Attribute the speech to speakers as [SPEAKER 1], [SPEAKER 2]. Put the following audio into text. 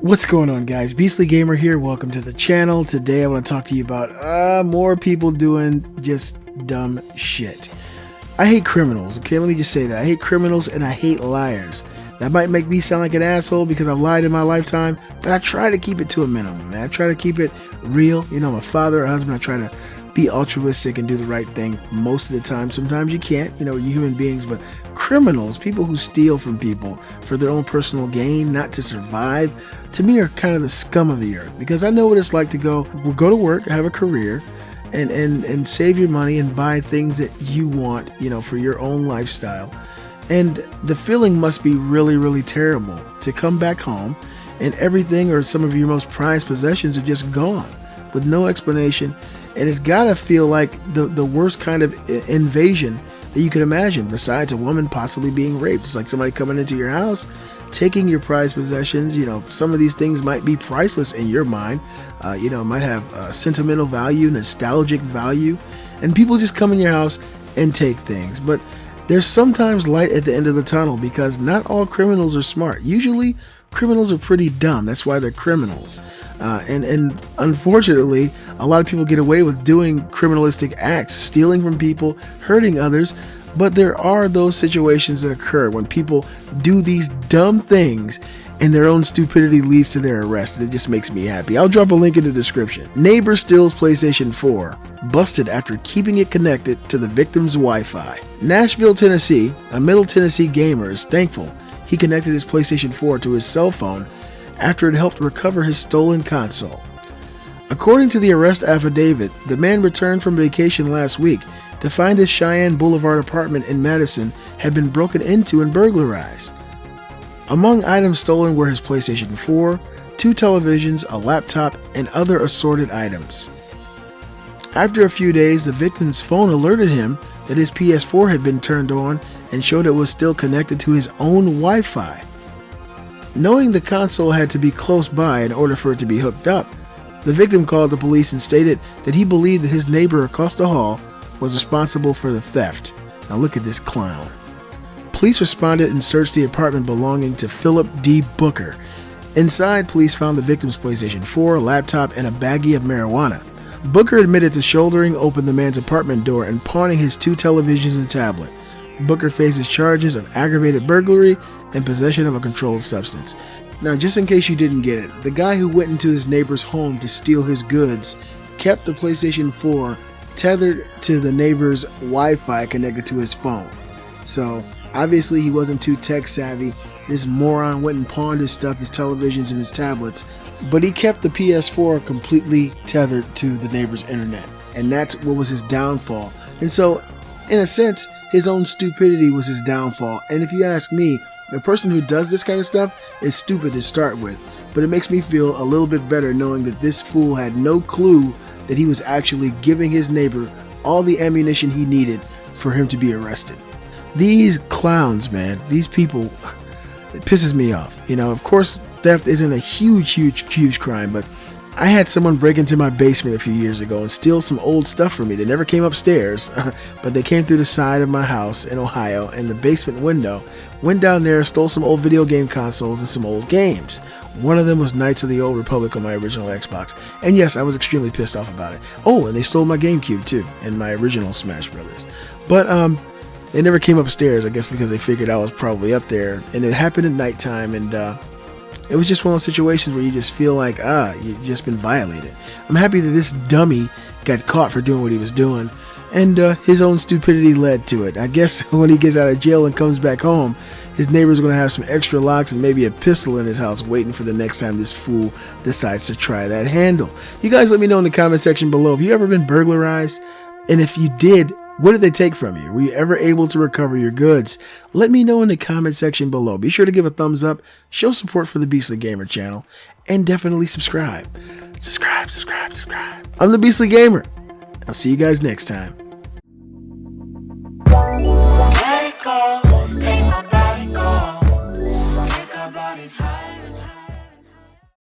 [SPEAKER 1] What's going on, guys? Beastly Gamer here. Welcome to the channel. Today I want to talk to you about more people doing just dumb shit. I hate criminals, okay? Let me just say that. I hate criminals and I hate liars. That might make me sound like an asshole because I've lied in my lifetime, but I try to keep it to a minimum, man. I try to keep it real. You know, I'm a father, a husband. I try to be altruistic and do the right thing most of the time. Sometimes you can't, you know, you're human beings, but criminals, people who steal from people for their own personal gain, not to survive, to me are kind of the scum of the earth, because I know what it's like to go to work, have a career, and save your money and buy things that you want, you know, for your own lifestyle. And the feeling must be really, really terrible to come back home and everything or some of your most prized possessions are just gone with no explanation. And it's gotta feel like the worst kind of invasion that you could imagine, besides a woman possibly being raped. It's like somebody coming into your house, taking your prized possessions. You know, some of these things might be priceless in your mind. You know, might have sentimental value, nostalgic value, and people just come in your house and take things. But there's sometimes light at the end of the tunnel, because not all criminals are smart. Usually criminals are pretty dumb. That's why they're criminals. And unfortunately, a lot of people get away with doing criminalistic acts, stealing from people, hurting others. But there are those situations that occur when people do these dumb things and their own stupidity leads to their arrest. And it just makes me happy. I'll drop a link in the description. Neighbor steals PlayStation 4, busted after keeping it connected to the victim's Wi-Fi. Nashville, Tennessee, a Middle Tennessee gamer is thankful he connected his PlayStation 4 to his cell phone after it helped recover his stolen console. According to the arrest affidavit, the man returned from vacation last week to find his Cheyenne Boulevard apartment in Madison had been broken into and burglarized. Among items stolen were his PlayStation 4, 2 televisions, a laptop, and other assorted items. After a few days, the victim's phone alerted him that his PS4 had been turned on and showed it was still connected to his own Wi-Fi. Knowing the console had to be close by in order for it to be hooked up, the victim called the police and stated that he believed that his neighbor across the hall was responsible for the theft. Now look at this clown. Police responded and searched the apartment belonging to Philip D. Booker. Inside, police found the victim's PlayStation 4, laptop, and a baggie of marijuana. Booker admitted to shouldering open the man's apartment door and pawning his 2 televisions and tablet. Booker faces charges of aggravated burglary and possession of a controlled substance. Now, just in case you didn't get it, the guy who went into his neighbor's home to steal his goods kept the PlayStation 4 tethered to the neighbor's Wi-Fi connected to his phone. So obviously he wasn't too tech savvy. This moron went and pawned his stuff, his televisions and his tablets, but he kept the PS4 completely tethered to the neighbor's internet, and that's what was his downfall. And so, in a sense, his own stupidity was his downfall. And if you ask me, the person who does this kind of stuff is stupid to start with, but it makes me feel a little bit better knowing that this fool had no clue that he was actually giving his neighbor all the ammunition he needed for him to be arrested. These clowns, man, these people, it pisses me off. You know, of course, theft isn't a huge crime, but I had someone break into my basement a few years ago and steal some old stuff from me. They never came upstairs, but they came through the side of my house in Ohio and the basement window, went down there, stole some old video game consoles and some old games. One of them was Knights of the Old Republic on my original Xbox. And yes, I was extremely pissed off about it. Oh, and they stole my GameCube too, and my original Smash Brothers. But they never came upstairs, I guess because they figured I was probably up there. And it happened at nighttime, and it was just one of those situations where you just feel like, you've just been violated. I'm happy that this dummy got caught for doing what he was doing, and his own stupidity led to it. I guess when he gets out of jail and comes back home, his neighbor's going to have some extra locks and maybe a pistol in his house waiting for the next time this fool decides to try that handle. You guys let me know in the comment section below. Have you ever been burglarized? And if you did, what did they take from you? Were you ever able to recover your goods? Let me know in the comment section below. Be sure to give a thumbs up, show support for the Beastly Gamer channel, and definitely subscribe. Subscribe. I'm the Beastly Gamer. I'll see you guys next time.